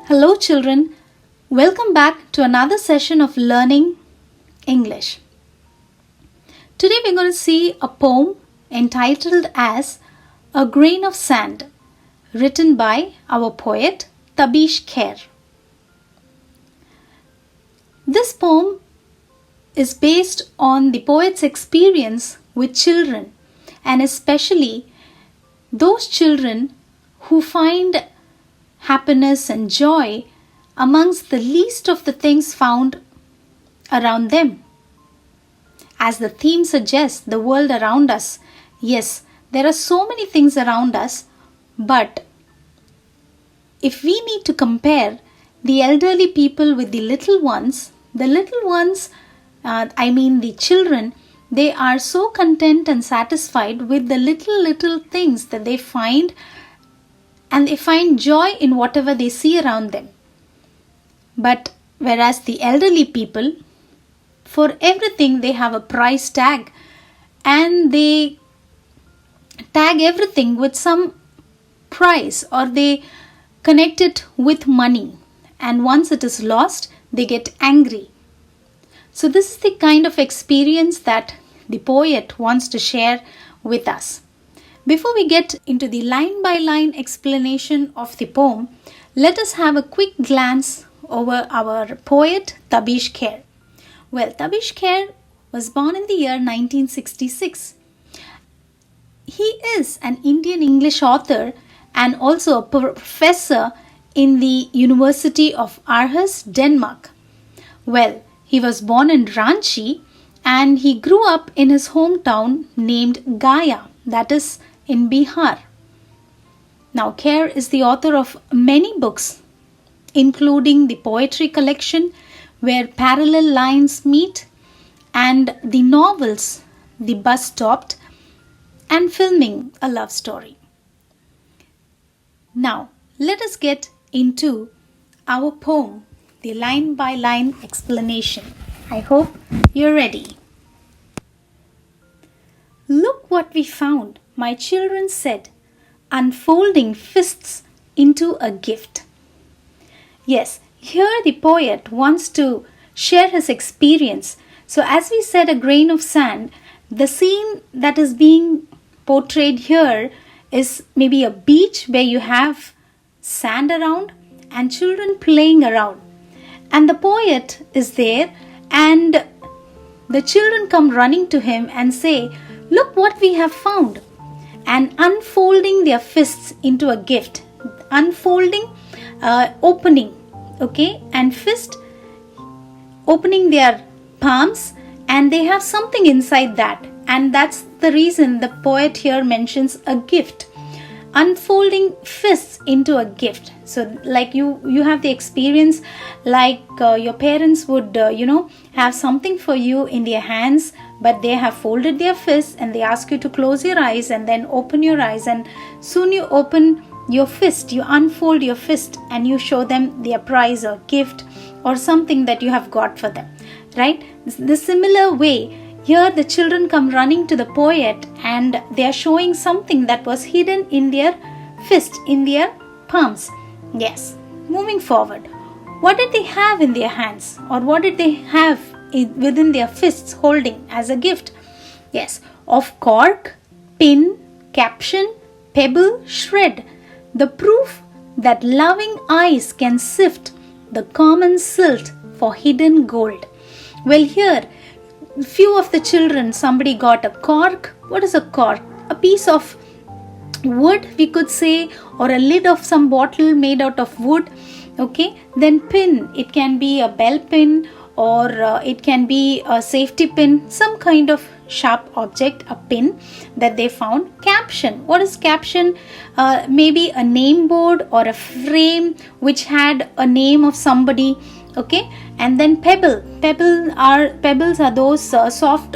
Hello, children. Welcome back to another session of learning English. Today we're going to see a poem entitled as A Grain of Sand, written by our poet Tabish Khair. This poem is based on the poet's experience with children, and especially those children who find happiness and joy amongst the least of the things found around them. As the theme suggests, the world around us, yes, there are so many things around us, but if we need to compare the elderly people with the little ones, the children, they are so content and satisfied with the little things that they find, and they find joy in whatever they see around them. But whereas the elderly people, for everything they have a price tag, and they tag everything with some price, or they connect it with money, and once it is lost, they get angry. So this is the kind of experience that the poet wants to share with us. Before we get into the line-by-line explanation of the poem, let us have a quick glance over our poet Tabish Khair. Well, Tabish Khair was born in the year 1966. He is an Indian English author and also a professor in the University of Aarhus, Denmark. Well, he was born in Ranchi and he grew up in his hometown named Gaya, that is in Bihar. Now, Khair is the author of many books, including the poetry collection Where Parallel Lines Meet, and the novels The Bus Stopped, and Filming a Love Story. Now, let us get into our poem, the line-by-line explanation. I hope you're ready. Look what we found, my children said, unfolding fists into a gift. Yes, here the poet wants to share his experience. So as we said, a grain of sand, the scene that is being portrayed here is maybe a beach where you have sand around and children playing around. And the poet is there and the children come running to him and say, look what we have found. And unfolding their fists into a gift. Unfolding, opening, okay? And fist, opening their palms, and they have something inside that. And that's the reason the poet here mentions a gift. Unfolding fists into a gift. So like you have the experience like your parents would, have something for you in their hands, but they have folded their fists and they ask you to close your eyes and then open your eyes, and soon you open your fist, you unfold your fist and you show them their prize or gift or something that you have got for them, right? The similar way, here the children come running to the poet and they are showing something that was hidden in their fist, in their palms. Yes, moving forward. What did they have in their hands, or what did they have within their fists holding as a gift? Yes, of cork, pin, caption, pebble, shred. The proof that loving eyes can sift the common silt for hidden gold. Well, here, few of the children, somebody got a cork. What is a cork? A piece of wood, we could say, or a lid of some bottle made out of wood. Okay, then pin, it can be a bell pin, or it can be a safety pin, some kind of sharp object, a pin that they found. Caption, what is caption? Maybe a name board or a frame which had a name of somebody. Okay, and then pebbles are those soft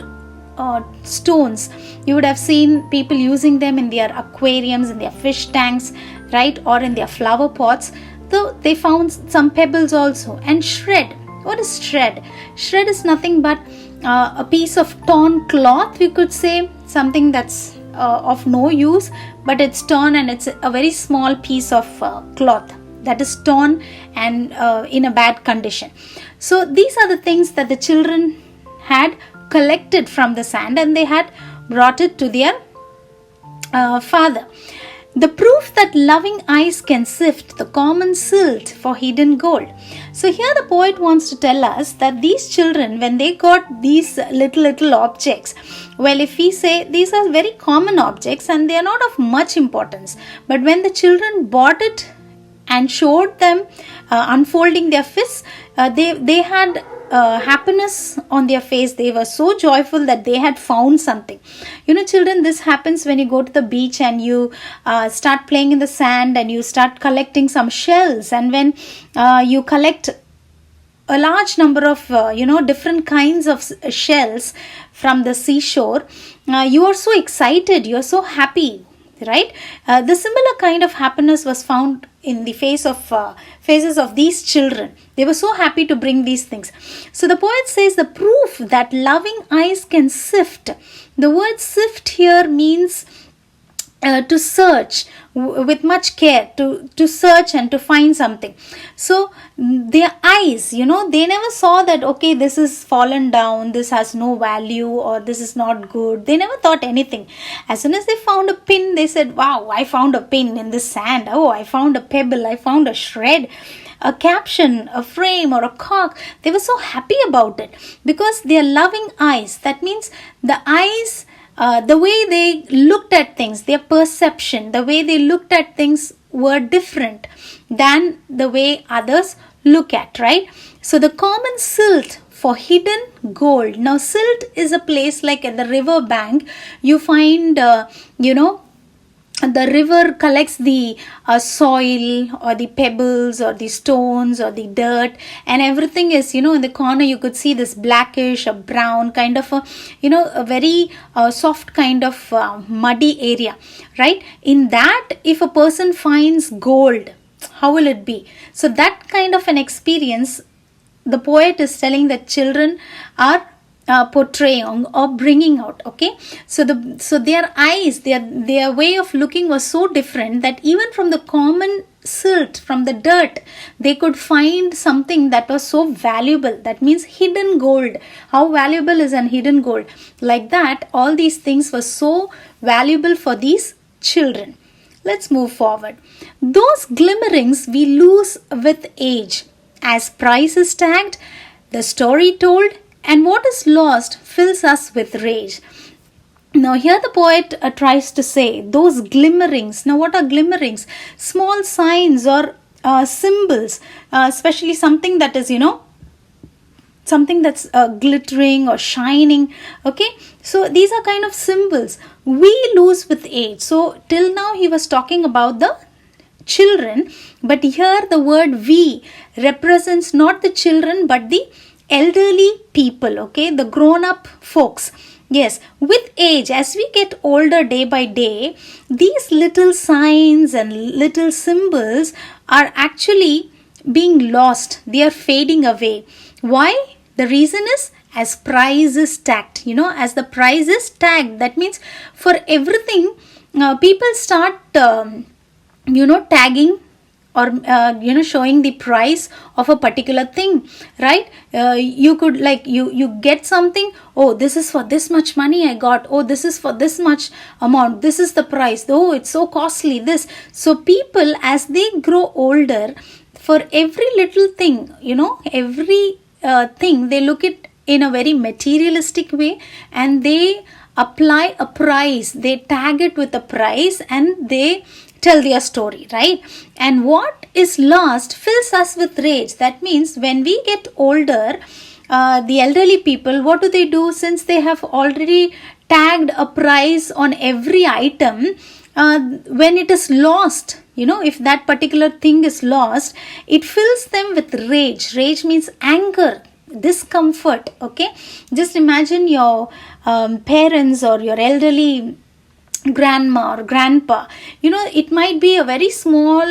stones. You would have seen people using them in their aquariums, in their fish tanks, right, or in their flower pots. So they found some pebbles also. And shred, what is shred? Shred is nothing but a piece of torn cloth, we could say, something that's of no use, but it's torn and it's a very small piece of cloth. that is torn and in a bad condition. So these are the things that the children had collected from the sand, and they had brought it to their father. The proof that loving eyes can sift the common silt for hidden gold. So here the poet wants to tell us that these children, when they got these little objects, well, if we say these are very common objects and they are not of much importance, but when the children bought it and showed them unfolding their fists, they had happiness on their face. They were so joyful that they had found something. Children, this happens when you go to the beach and you start playing in the sand and you start collecting some shells, and when you collect a large number of different kinds of shells from the seashore, you are so excited, you are so happy, right? The similar kind of happiness was found in the faces of these children. They were so happy to bring these things. So the poet says the proof that loving eyes can sift. The word sift here means to search with much care, to search and to find something. So their eyes, they never saw that, okay, this is fallen down, this has no value, or this is not good. They never thought anything. As soon as they found a pin, they said, wow, I found a pin in the sand. Oh, I found a pebble, I found a shred, a caption, a frame, or a cork. They were so happy about it because they are loving eyes. That means the eyes, the way they looked at things, their perception, the way they looked at things were different than the way others look at, right? So the common silt for hidden gold. Now silt is a place like at the river bank. You find, the river collects the soil or the pebbles or the stones or the dirt, and everything is, in the corner you could see this blackish or brown kind of a very soft kind of muddy area, right? In that, if a person finds gold, how will it be? So that kind of an experience, the poet is telling that children are portraying or bringing out. Okay, so their eyes, their way of looking was so different that even from the common silt, from the dirt, they could find something that was so valuable. That means hidden gold. How valuable is an hidden gold? Like that, all these things were so valuable for these children. Let's move forward. Those glimmerings we lose with age, as price is tagged, the story told, and what is lost fills us with rage. Now here the poet tries to say those glimmerings. Now what are glimmerings? Small signs or symbols, especially something that is, something that's glittering or shining. Okay, so these are kind of symbols we lose with age. So till now he was talking about the children, but here the word we represents not the children but the elderly people, okay, the grown up folks. Yes, with age, as we get older day by day, these little signs and little symbols are actually being lost. They are fading away. Why? The reason is as price is tagged. As the price is tagged, that means for everything, people start, tagging or showing the price of a particular thing, right? You could you get something, oh, this is for this much money I got, oh, this is for this much amount, this is the price, oh, it's so costly, this. So people, as they grow older, for every little thing, every thing, they look it in a very materialistic way, and they apply a price, they tag it with a price, and they tell their story, right? And what is lost fills us with rage. That means when we get older, the elderly people, what do? Since they have already tagged a price on every item, when it is lost, if that particular thing is lost, it fills them with rage. Rage means anger, discomfort. Okay, just imagine your parents or your elderly grandma or grandpa. It might be a very small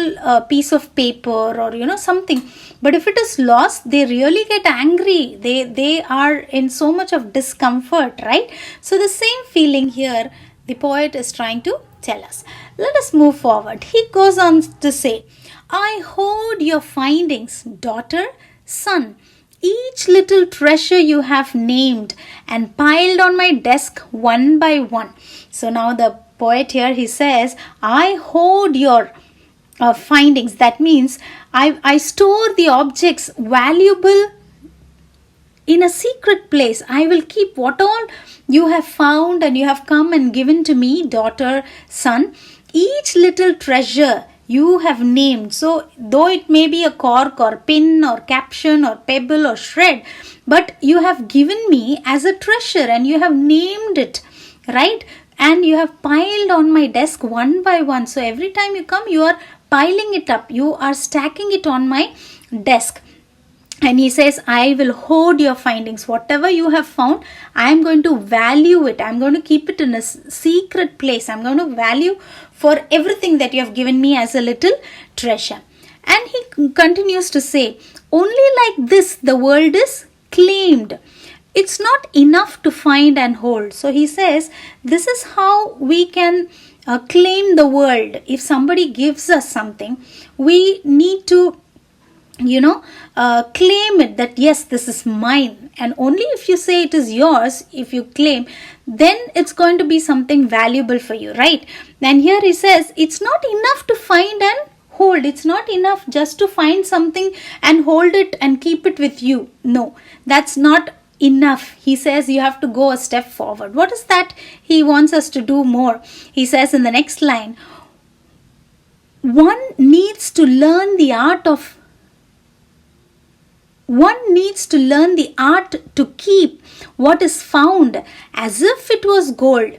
piece of paper or something, but if it is lost, they really get angry. They are in so much of discomfort, right? So the same feeling here the poet is trying to tell us. Let us move forward. He goes on to say, I hoard your findings, daughter, son, each little treasure you have named and piled on my desk one by one. So now the poet here, he says, I hoard your findings. That means I store the objects valuable in a secret place. I will keep what all you have found and you have come and given to me, daughter, son. Each little treasure you have named. So though it may be a cork or pin or caption or pebble or shred, but you have given me as a treasure and you have named it, right? And you have piled on my desk one by one. So every time you come, you are piling it up. You are stacking it on my desk. And he says, I will hoard your findings. Whatever you have found, I am going to value it. I am going to keep it in a secret place. I am going to value for everything that you have given me as a little treasure. And he continues to say, only like this the world is claimed. It's not enough to find and hold. So he says, this is how we can claim the world. If somebody gives us something, we need to claim it, that yes, this is mine. And only if you say it is yours, if you claim, then it's going to be something valuable for you, right? And here he says, it's not enough to find and hold. It's not enough just to find something and hold it and keep it with you. No, that's not enough. He says you have to go a step forward. What is that? He wants us to do more. He says in the next line, one needs to learn the art to keep what is found as if it was gold.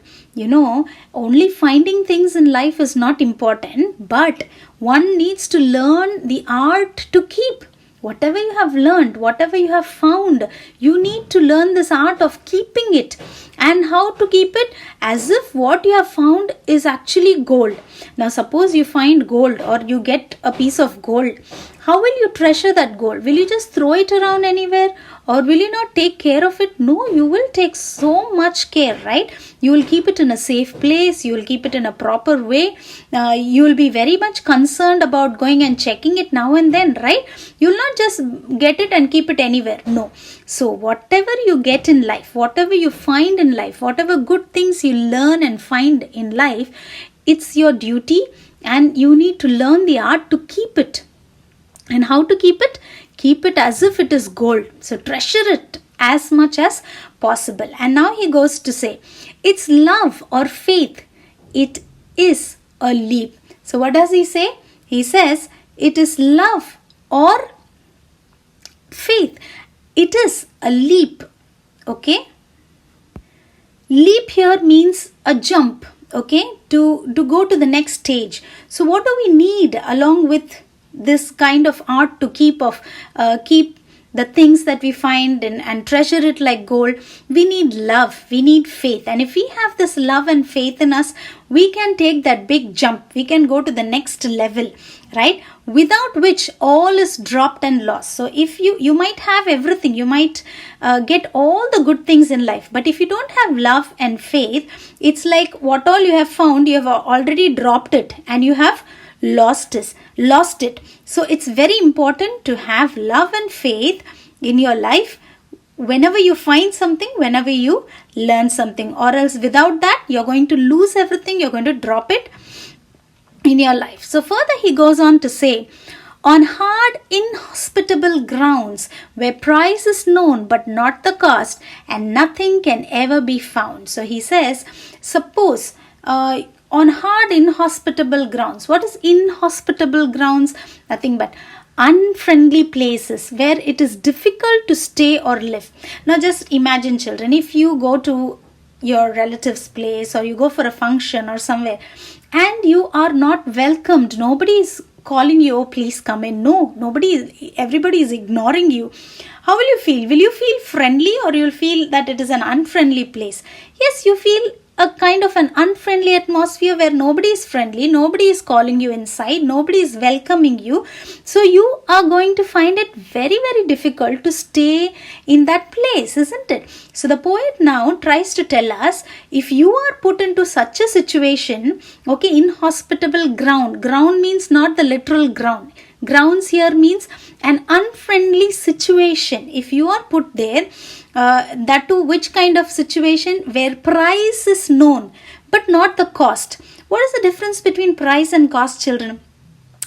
Only finding things in life is not important, but one needs to learn the art to keep. Whatever you have learned, whatever you have found, you need to learn this art of keeping it. And how to keep it? As if what you have found is actually gold. Now suppose you find gold or you get a piece of gold. How will you treasure that gold? Will you just throw it around anywhere? Or will you not take care of it? No, you will take so much care, right? You will keep it in a safe place. You will keep it in a proper way. You will be very much concerned about going and checking it now and then, right? You will not just get it and keep it anywhere. No. So whatever you get in life, whatever you find in life, whatever good things you learn and find in life, it's your duty and you need to learn the art to keep it. And how to keep it? Keep it as if it is gold. So treasure it as much as possible. And now he goes to say, it's love or faith. It is a leap. So what does he say? He says, it is love or faith. It is a leap. Okay? Leap here means a jump. Okay? To go to the next stage. So what do we need along with this kind of art to keep the things that we find and treasure it like gold? We need love, we need faith. And if we have this love and faith in us, we can take that big jump. We can go to the next level, right? Without which all is dropped and lost. So if you might have everything, you might get all the good things in life. But if you don't have love and faith, it's like what all you have found, you have already dropped it and you have lost it. So it's very important to have love and faith in your life whenever you find something, whenever you learn something, or else without that you're going to lose everything, you're going to drop it in your life. So further he goes on to say, on hard inhospitable grounds where price is known but not the cost and nothing can ever be found. So he says, suppose on hard inhospitable grounds. What is inhospitable grounds? Nothing but unfriendly places where it is difficult to stay or live. Now just imagine, children, if you go to your relative's place or you go for a function or somewhere and you are not welcomed, nobody is calling you, oh please come in. No, everybody is ignoring you. How will you feel? Will you feel friendly or you'll feel that it is an unfriendly place? Yes, you feel a kind of an unfriendly atmosphere where nobody is friendly, nobody is calling you inside, nobody is welcoming you. So you are going to find it very, very difficult to stay in that place, isn't it? So the poet now tries to tell us, if you are put into such a situation, okay, inhospitable ground means not the literal ground. Grounds here means an unfriendly situation. If you are put there, that too which kind of situation? Where price is known but not the cost. What is the difference between price and cost, children?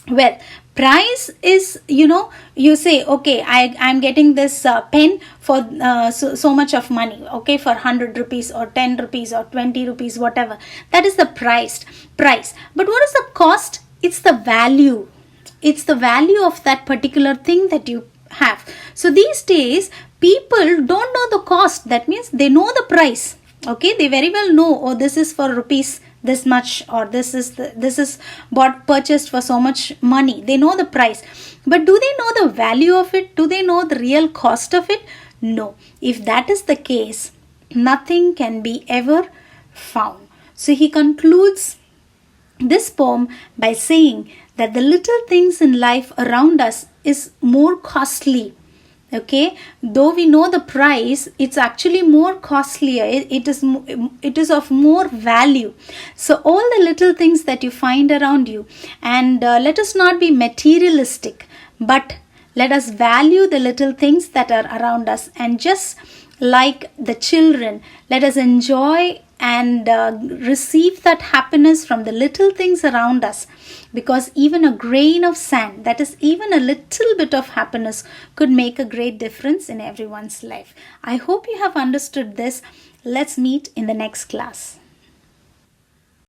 Well, price is, you say, okay, I'm getting this pen for so much of money, okay, for 100 rupees or 10 rupees or 20 rupees, whatever. That is the price. But what is the cost? It's the value. It's the value of that particular thing that you have. So these days, people don't know the cost. That means they know the price. Okay, they very well know, oh, this is for rupees this much, or this is purchased for so much money. They know the price. But do they know the value of it? Do they know the real cost of it? No. If that is the case, nothing can be ever found. So he concludes this poem by saying that the little things in life around us is more costly. Okay, though we know the price, it's actually more costlier. It is of more value. So all the little things that you find around you, and let us not be materialistic, but let us value the little things that are around us, and just like the children, let us enjoy and receive that happiness from the little things around us, because even a grain of sand, that is even a little bit of happiness, could make a great difference in everyone's life. I hope you have understood this. Let's meet in the next class.